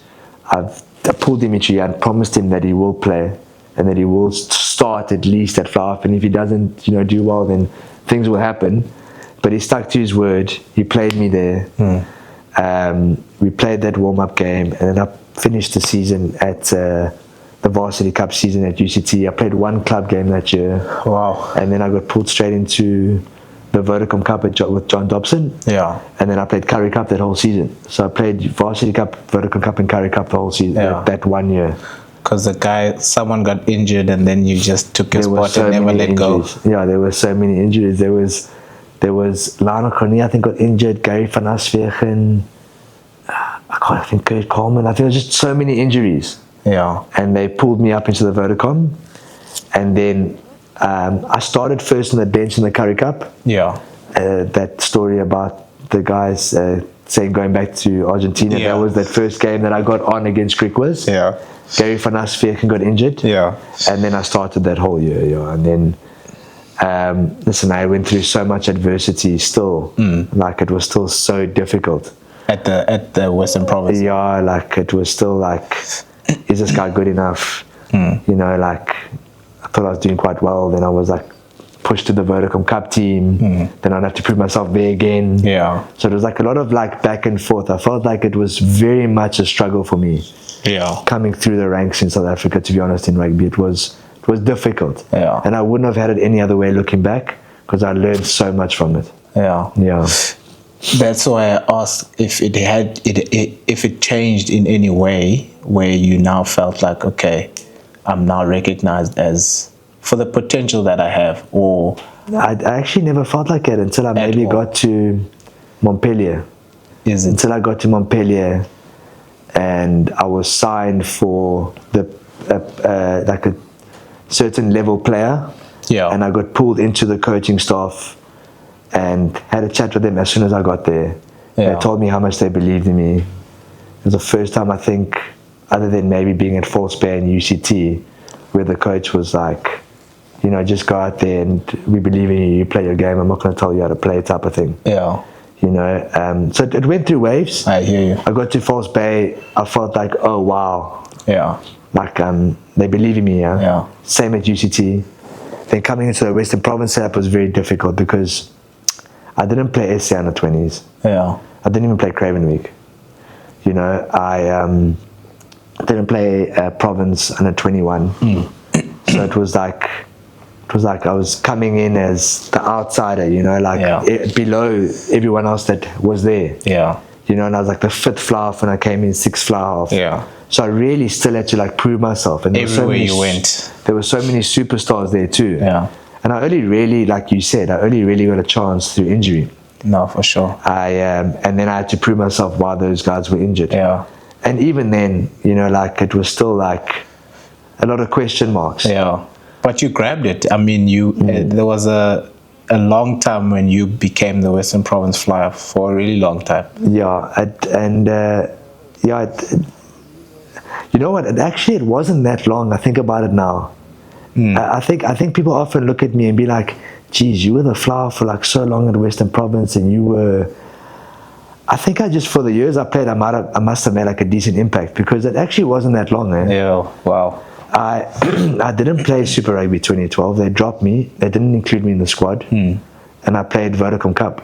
I pulled Demetri and promised him that he will play and that he will start at least at fly half. And if he doesn't, you know, do well, then things will happen." But he stuck to his word. He played me there. We played that warm-up game, and then I finished the season at the Varsity Cup season at UCT. I played one club game that year. Wow. And then I got pulled straight into the Vodacom Cup with John Dobson. Yeah. And then I played Curry Cup that whole season. So I played Varsity Cup, Vodacom Cup, and Curry Cup the whole season, that 1 year. Because someone got injured, and then you just took your spot and never let injuries. go. Yeah, there were so many injuries. There was Lionel Cornea, I think, got injured. Gary van Aswegen, I think Kurt Coleman. I think there was just so many injuries. Yeah. And they pulled me up into the Vodacom, and then I started first on the bench in the Curry Cup. Yeah. That story about the guys saying going back to Argentina, that was that first game that I got on against Griquas. Yeah. Gary van Aswegen got injured. Yeah. And then I started that whole year. Yeah. And then, listen, I went through so much adversity still. Like, it was still so difficult. At the Western Province. Yeah, like, it was still like, is this guy good enough? You know, like, I thought I was doing quite well. Then I was like pushed to the Vodacom Cup team. Then I'd have to prove myself there again. Yeah. So it was like a lot of like back and forth. I felt like it was very much a struggle for me. Yeah. Coming through the ranks in South Africa, to be honest, in rugby, it was difficult. Yeah. And I wouldn't have had it any other way looking back, because I learned so much from it. Yeah. Yeah. That's why I asked if it changed in any way, where you now felt like, okay, I'm now recognized as for the potential that I have, or I actually never felt like it until I maybe got to Montpellier. Is it? Until I got to Montpellier, and I was signed for the like a certain level player. Yeah. And I got pulled into the coaching staff and had a chat with them as soon as I got there. Yeah. They told me how much they believed in me. It was the first time, I think, other than maybe being at False Bay and UCT, where the coach was like, you know, just go out there and we believe in you, you play your game, I'm not going to tell you how to play, type of thing. Yeah. You know, so it went through waves. I hear you. I got to False Bay, I felt like, oh wow. Yeah. Like, they believe in me, Yeah. Same at UCT. Then coming into the Western Province setup was very difficult, because I didn't play SC under 20s. Yeah. I didn't even play Craven Week. You know, I didn't play Province under 21. So it was like I was coming in as the outsider, you know, like below everyone else that was there. Yeah. You know, and I was like the fifth fly half when I came in, sixth fly half. Yeah. So I really still had to like prove myself. And Everywhere you went. There were so many superstars there too. Yeah. And I only really, like you said, I only really got a chance through injury. No, for sure. And then I had to prove myself while those guys were injured. Yeah. And even then, you know, like it was still like a lot of question marks. Yeah. But you grabbed it. I mean, there was a long time when you became the Western Province flyer, for a really long time. Yeah. You know what? It wasn't that long. I think about it now. I think people often look at me and be like, geez, you were the flower for like so long at Western Province, and you were... I think for the years I played, I must have made like a decent impact, because it actually wasn't that long. Yeah, wow. I didn't play Super Rugby 2012. They dropped me. They didn't include me in the squad. And I played Vodacom Cup.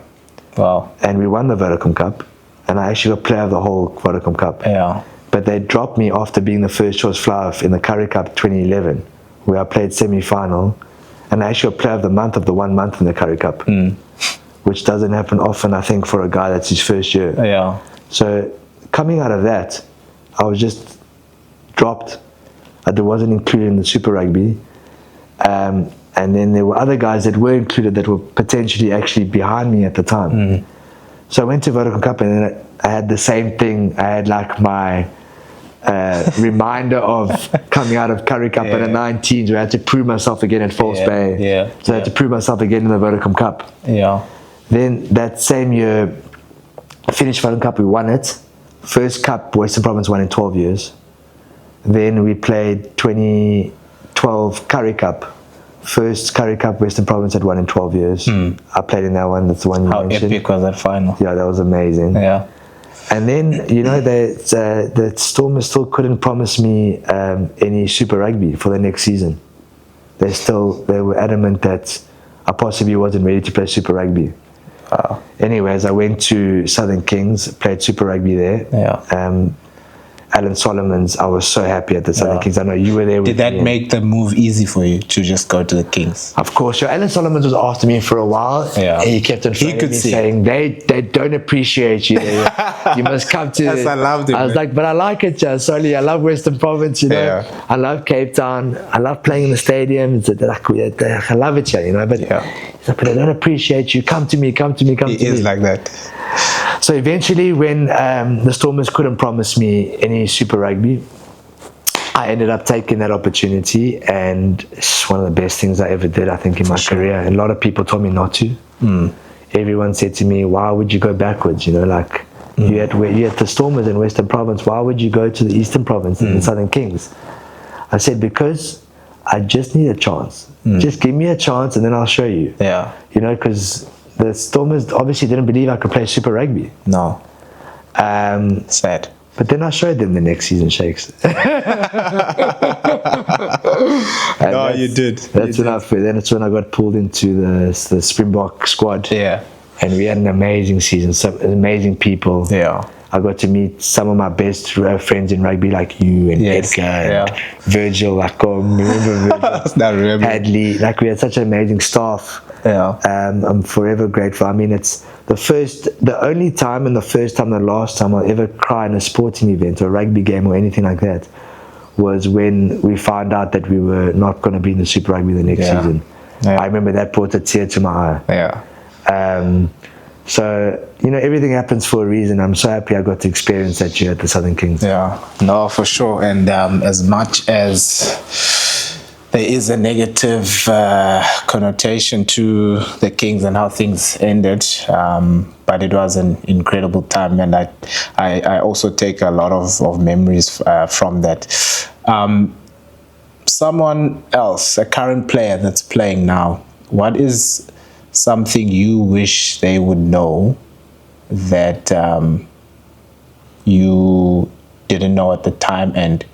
Wow. And we won the Vodacom Cup. And I actually got player of the whole Vodacom Cup. Yeah. But they dropped me after being the first choice flyer in the Curry Cup 2011, where I played semi-final. And I actually got player of the month of the 1 month in the Curry Cup. Which doesn't happen often, I think, for a guy that's his first year. Yeah. So coming out of that, I was just dropped. I wasn't included in the Super Rugby. And then there were other guys that were included that were potentially actually behind me at the time. So I went to Vodacom Cup, and then I had the same thing. I had like my reminder of coming out of Curry Cup in the 19s, where I had to prove myself again at False Bay. So I had to prove myself again in the Vodacom Cup. Then that same year, I finished Vodacom Cup, we won it. First cup Western Province won in 12 years. Then we played 2012 Curry Cup. First Curry Cup Western Province had won in 12 years. I played in that one. That's the one you mentioned. How epic was that final? Yeah, that was amazing. And then, you know, the Stormers still couldn't promise me any Super Rugby for the next season. They were adamant that I possibly wasn't ready to play Super Rugby. Anyways, I went to Southern Kings, played Super Rugby there. Alan Solomon's, I was so happy at the Southern Kings. I know you were there with me. Did that make the move easy for you to just go to the Kings? Of course. Alan Solomon's was after me for a while. And he kept on saying, they don't appreciate you. You must come to... Yes, I loved it. I was like, but I like it, Solly. I love Western Province, you know. I love Cape Town. I love playing in the stadium. I love it, you know. But he's like, but I don't appreciate you. Come to me. He is like that. So eventually, when the Stormers couldn't promise me any Super Rugby, I ended up taking that opportunity, and it's one of the best things I ever did, I think, in my career. And a lot of people told me not to. Everyone said to me, why would you go backwards? You know, like, you had the Stormers in Western Province, why would you go to the Eastern Province and the Southern Kings? I said, because I just need a chance. Just give me a chance and then I'll show you. You know, because the Stormers obviously didn't believe I could play Super Rugby. No. Sad. But then I showed them the next season, Shakes. No, you did. Then it's when I got pulled into the Springbok squad. And we had an amazing season, some amazing people. I got to meet some of my best friends in rugby, like you and Edgar and Virgil. Like, remember Virgil? Hadley. Like, we had such an amazing staff. I'm forever grateful. I mean, it's the only time and the last time I'll ever cry in a sporting event or a rugby game or anything like that was when we found out that we were not going to be in the Super Rugby the next season. I remember that brought a tear to my eye. So, you know, everything happens for a reason. I'm so happy I got to experience that year at the Southern Kings. No, for sure. And as much as there is a negative connotation to the Kings and how things ended, but it was an incredible time, and I also take a lot of memories from that. Someone else, a current player that's playing now, what is something you wish they would know that you didn't know at the time, and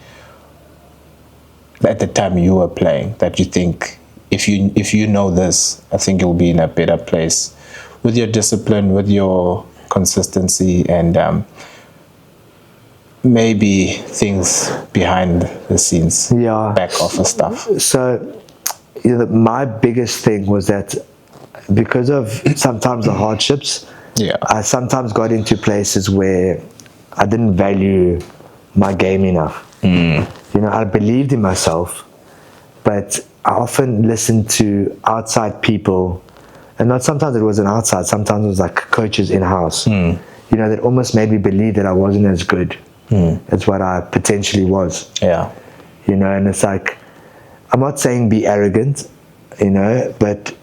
at the time you were playing, that you think if you know this, I think you'll be in a better place with your discipline, with your consistency, and maybe things behind the scenes, back office stuff. So, you know, my biggest thing was that because of sometimes the hardships, I sometimes got into places where I didn't value my game enough. You know, I believed in myself, but I often listened to outside people, and not sometimes it wasn't outside, sometimes it was like coaches in-house, you know, that almost made me believe that I wasn't as good as what I potentially was. You know, and it's like, I'm not saying be arrogant, you know, but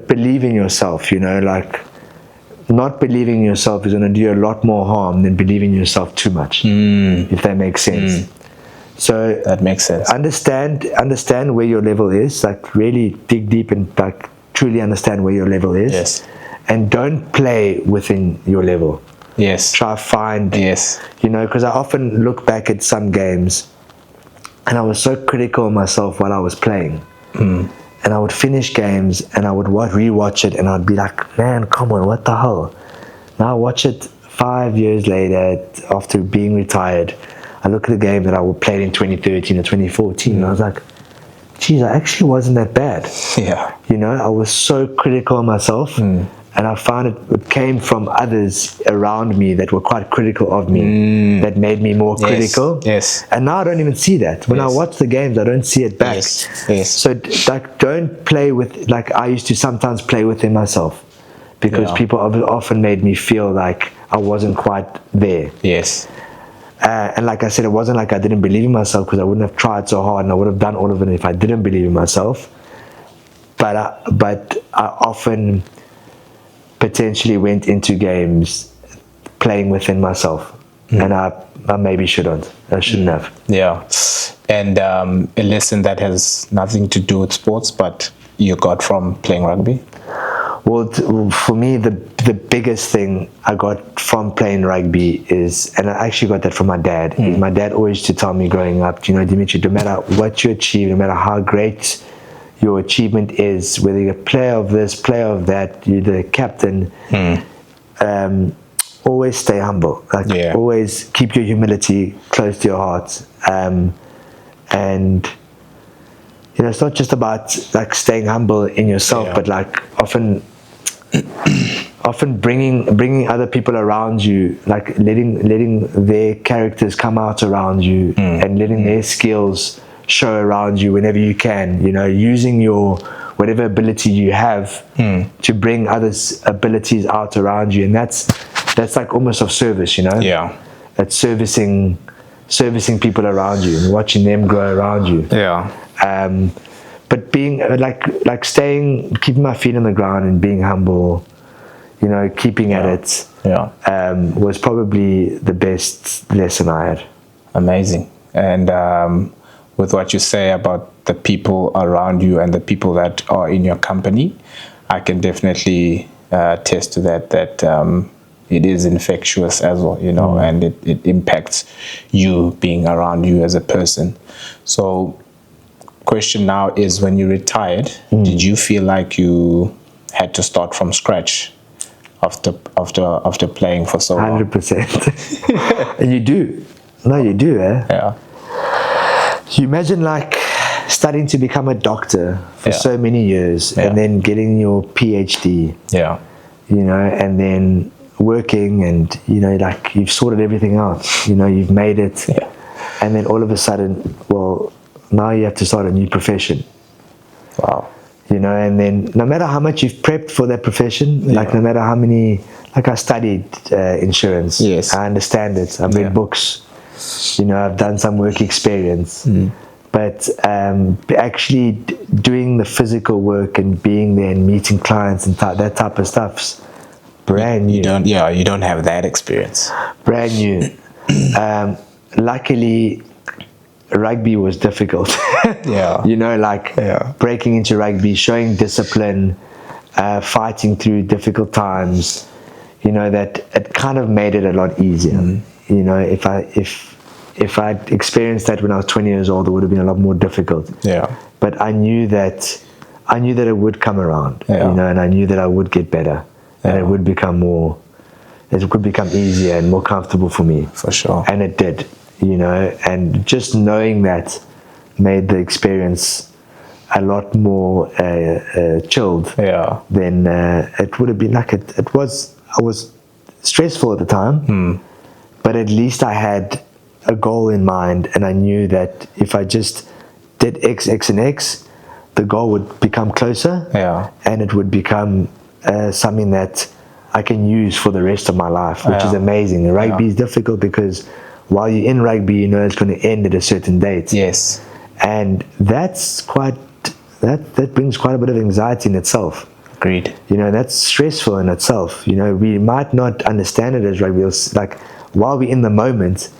believe in yourself, you know, like, not believing in yourself is going to do you a lot more harm than believing in yourself too much, if that makes sense. So that makes sense. Understand where your level is, like really dig deep and like truly understand where your level is, and don't play within your level. Try find, you know, because I often look back at some games and I was so critical of myself while I was playing. And I would finish games and I would rewatch it and I'd be like, man, come on, what the hell? Now I watch it 5 years later after being retired. I look at the game that I played in 2013 or 2014 and I was like, geez, I actually wasn't that bad. You know, I was so critical of myself, and I found it came from others around me that were quite critical of me, that made me more critical. And now I don't even see that. When I watch the games, I don't see it back. So like, don't play with, like I used to sometimes play within myself. because Yeah. people often made me feel like I wasn't quite there. Yes. And like I said, it wasn't like I didn't believe in myself, because I wouldn't have tried so hard and I would have done all of it if I didn't believe in myself. But I often potentially went into games playing within myself, and I maybe shouldn't. I shouldn't have. Yeah. And a lesson that has nothing to do with sports, but you got from playing rugby? Well, for me, the biggest thing I got from playing rugby is, and I actually got that from my dad. My dad always used to tell me growing up, you know, Demetri, no matter what you achieve, no matter how great your achievement is, whether you're a player of this, player of that, you're the captain, always stay humble. Like, always keep your humility close to your heart. And you know, it's not just about like staying humble in yourself, but like often bringing other people around you, like letting their characters come out around you, and letting their skills show around you whenever you can. You know, using your whatever ability you have to bring others' abilities out around you, and that's like almost of service. You know, that's servicing people around you and watching them grow around you. But being like staying, keeping my feet on the ground and being humble, you know, keeping at it, was probably the best lesson I had. Amazing. And with what you say about the people around you and the people that are in your company, I can definitely attest to that it is infectious as well, you know, and it impacts you being around you as a person. So question now is, when you retired, did you feel like you had to start from scratch after playing for so long? 100%. And you do. No, you do, eh? Yeah. You imagine like studying to become a doctor for so many years, and then getting your PhD. Yeah. You know, and then working, and you know, like you've sorted everything out. You know, you've made it. Yeah. And then all of a sudden, well, now you have to start a new profession. Wow. You know, and then no matter how much you've prepped for that profession, like no matter how many, like I studied insurance. Yes. I understand it. I've read books. You know, I've done some work experience. But actually doing the physical work and being there and meeting clients and that type of stuff's brand new. You don't have that experience. Brand new. Luckily, rugby was difficult. You know, like breaking into rugby, showing discipline, fighting through difficult times, you know, that it kind of made it a lot easier. You know, if I'd experienced that when I was 20 years old, it would have been a lot more difficult. But I knew that it would come around, you know, and I knew that I would get better, and it would become easier and more comfortable for me. For sure. And it did, you know, and just knowing that made the experience a lot more chilled than it would have been. Like I was stressful at the time, but at least I had a goal in mind, and I knew that if I just did X, X, and X, the goal would become closer, and it would become something that I can use for the rest of my life, which is amazing. Rugby is difficult because while you're in rugby, you know it's going to end at a certain date. Yes. And that brings quite a bit of anxiety in itself. Agreed. You know, that's stressful in itself. You know, we might not understand it as rugby. Like, while we're in the moment,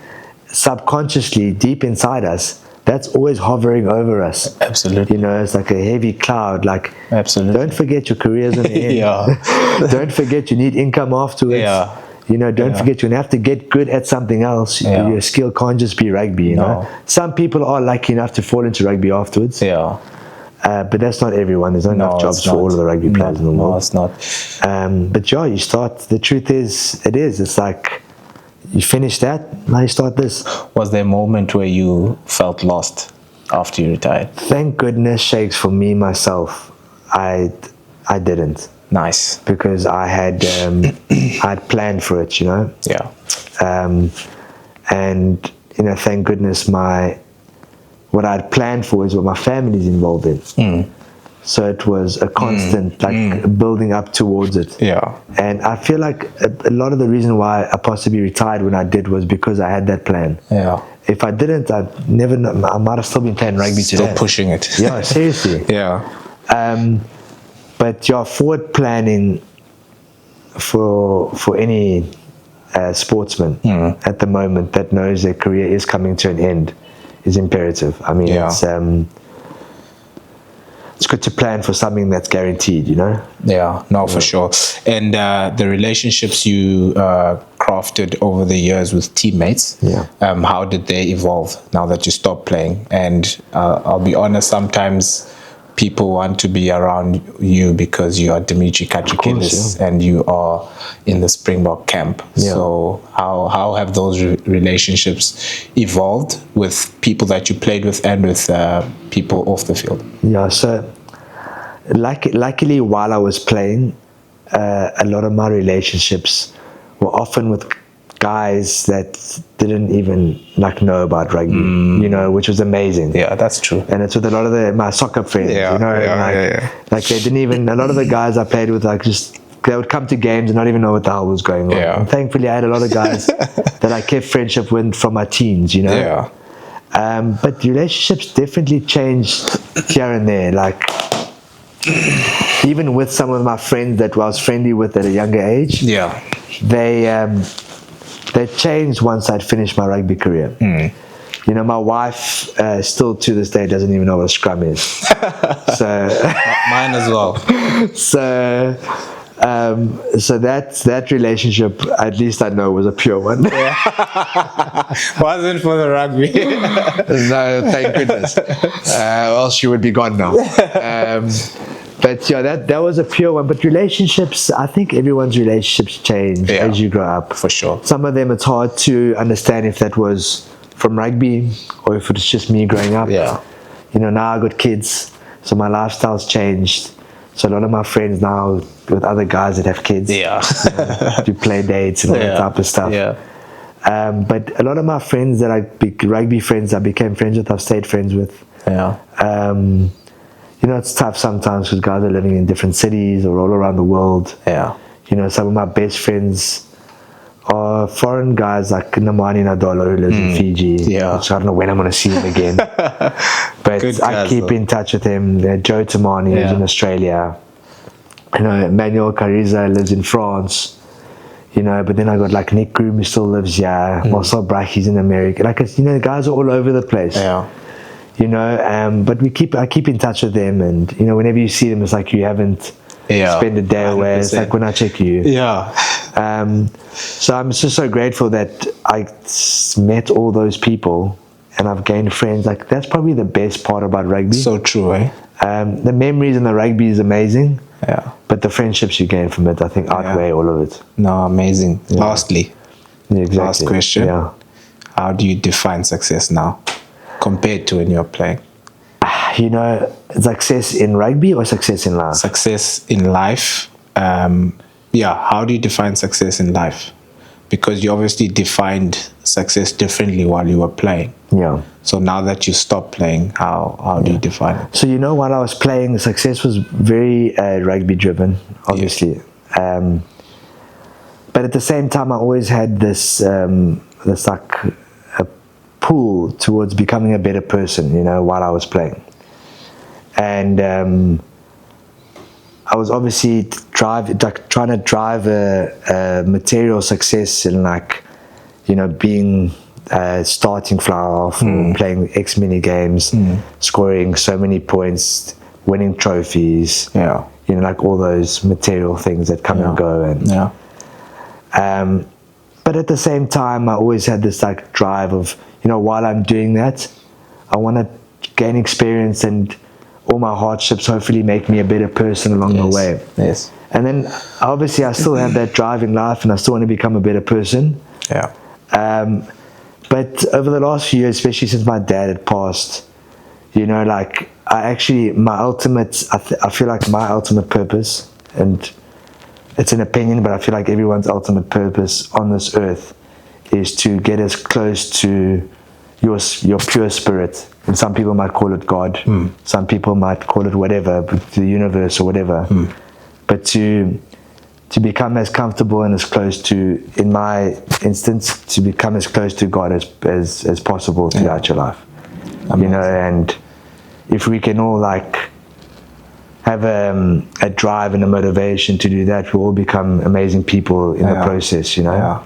subconsciously, deep inside us, that's always hovering over us. Absolutely. You know, it's like a heavy cloud. Like, absolutely. Don't forget your career's on the end. Don't forget you need income afterwards. You know, don't forget you're going to have to get good at something else. Your skill can't just be rugby, you know. Some people are lucky enough to fall into rugby afterwards. But that's not everyone. There's not enough jobs for all of the rugby players in the world. No, it's not. But you start, the truth is, it's like, you finish that, now you start this. Was there a moment where you felt lost after you retired? Thank goodness, Shakes, for me, myself, I didn't. Nice. Because I had I'd planned for it, you know. And you know, thank goodness what I'd planned for is what my family's involved in. So it was a constant, building up towards it. Yeah. And I feel like a lot of the reason why I possibly retired when I did was because I had that plan. Yeah. If I didn't, I'd never know, I might have still been playing rugby today. Still pushing it. Yeah, seriously. Yeah. But your forward planning for any sportsman at the moment that knows their career is coming to an end is imperative. I mean, it's good to plan for something that's guaranteed, you know? Yeah, no, for sure. And the relationships you crafted over the years with teammates, how did they evolve now that you stopped playing? And I'll be honest, sometimes people want to be around you because you are Demetri Catrakilis and you are in the Springbok camp. So how have those relationships evolved with people that you played with and with people off the field? Yeah, so luckily while I was playing, a lot of my relationships were often with guys that didn't even know about rugby, you know, which was amazing. Yeah, that's true. And it's with a lot of my soccer friends, you know, like they didn't even, a lot of the guys I played with, they would come to games and not even know what the hell was going on. And thankfully I had a lot of guys that I kept friendship with from my teens, you know. But relationships definitely changed here and there, like even with some of my friends that I was friendly with at a younger age, they changed once I'd finished my rugby career. You know, my wife still to this day doesn't even know what a scrum is. So mine as well. So that relationship, at least I know, was a pure one. Wasn't for the rugby. No, thank goodness. Else she would be gone now. But yeah, that was a pure one. But relationships, I think everyone's relationships change as you grow up. For sure. Some of them it's hard to understand if that was from rugby or if it's just me growing up. You know, now I got kids, so my lifestyle's changed. So a lot of my friends now with other guys that have kids, do play dates and all that type of stuff. But a lot of my friends that rugby friends I became friends with, I've stayed friends with. You know, it's tough sometimes because guys are living in different cities or all around the world. You know, some of my best friends are foreign guys like Namani Nadolo who lives in Fiji. Which I don't know when I'm going to see him again. But I keep in touch with him. Joe Tamani lives in Australia. You know, Manuel Cariza lives in France. You know, but then I got like Nick Groom who still lives here. Marcel Brach, he's in America. Like, you know, the guys are all over the place. You know, but I keep in touch with them, and you know, whenever you see them, it's like you haven't spent a day away. It's like when I check you. So I'm just so grateful that I met all those people, and I've gained friends. Like that's probably the best part about rugby. So true, eh? The memories in the rugby is amazing. But the friendships you gain from it, I think, outweigh all of it. No, amazing. Lastly, last question. How do you define success now compared to when you're playing? You know, success in rugby or success in life? Success in life. How do you define success in life? Because you obviously defined success differently while you were playing. So now that you stopped playing, how do you define it? So, you know, while I was playing, success was very rugby driven, obviously. But at the same time, I always had this like a pull towards becoming a better person, you know, while I was playing. And I was obviously trying to drive a material success in, like, you know, being starting fly off, or playing X many games, scoring so many points, winning trophies, you know, like all those material things that come and go. And but at the same time, I always had this like drive of, you know, while I'm doing that, I want to gain experience, and all my hardships hopefully make me a better person along the way. And then obviously I still have that drive in life, and I still want to become a better person. But over the last few years, especially since my dad had passed, you know, like I feel like my ultimate purpose, and it's an opinion, but I feel like everyone's ultimate purpose on this earth is to get as close to your pure spirit And some people might call it God. Some people might call it whatever, the universe or whatever. But to become as comfortable and as close to, in my instance, to become as close to God as possible throughout your life. You know, and if we can all like have a drive and a motivation to do that, we'll all become amazing people in the process, you know.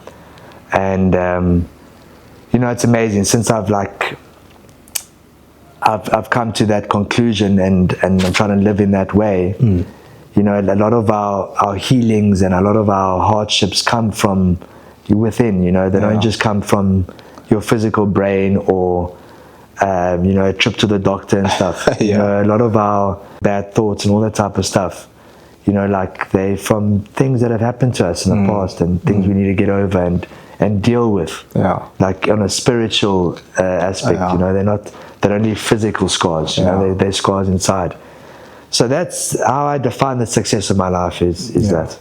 And you know, it's amazing since I've come to that conclusion, and I'm trying to live in that way. You know, a lot of our healings and a lot of our hardships come from within, you know. They don't just come from your physical brain or you know, a trip to the doctor and stuff. You know, a lot of our bad thoughts and all that type of stuff, you know, like they from things that have happened to us in the past, and things we need to get over and deal with. Like on a spiritual aspect, you know, they don't leave physical scars, you know, they're scars inside. So that's how I define the success of my life is that.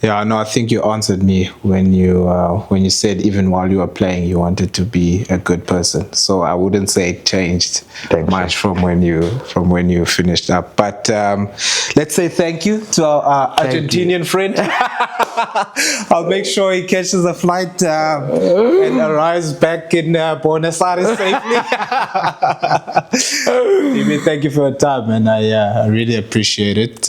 Yeah, no, I think you answered me when you said even while you were playing you wanted to be a good person. So I wouldn't say it changed much from when you finished up. But let's say thank you to our Argentinian friend. I'll make sure he catches a flight and arrives back in Buenos Aires safely. Maybe thank you for your time, and I really appreciate it.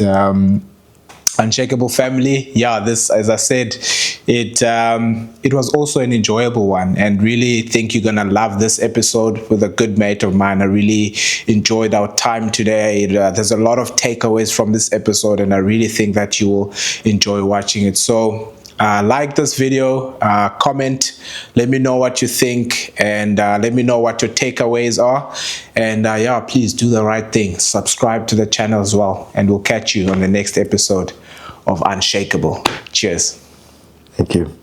Unshakeable family, this, as I said, it was also an enjoyable one, and really think you're gonna love this episode with a good mate of mine. I really enjoyed our time today. There's a lot of takeaways from this episode, and I really think that you will enjoy watching it. So like this video, comment, let me know what you think, and let me know what your takeaways are. And please do the right thing. Subscribe to the channel as well, and we'll catch you on the next episode of Unshakeable. Cheers. Thank you.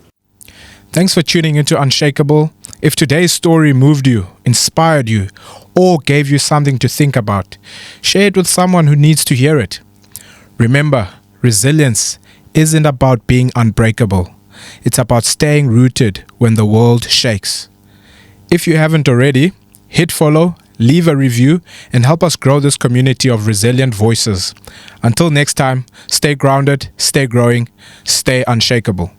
Thanks for tuning into Unshakeable. If today's story moved you, inspired you, or gave you something to think about, share it with someone who needs to hear it. Remember, resilience isn't about being unbreakable. It's about staying rooted when the world shakes. If you haven't already, hit follow, leave a review, and help us grow this community of resilient voices. Until next time, stay grounded, stay growing, stay unshakable.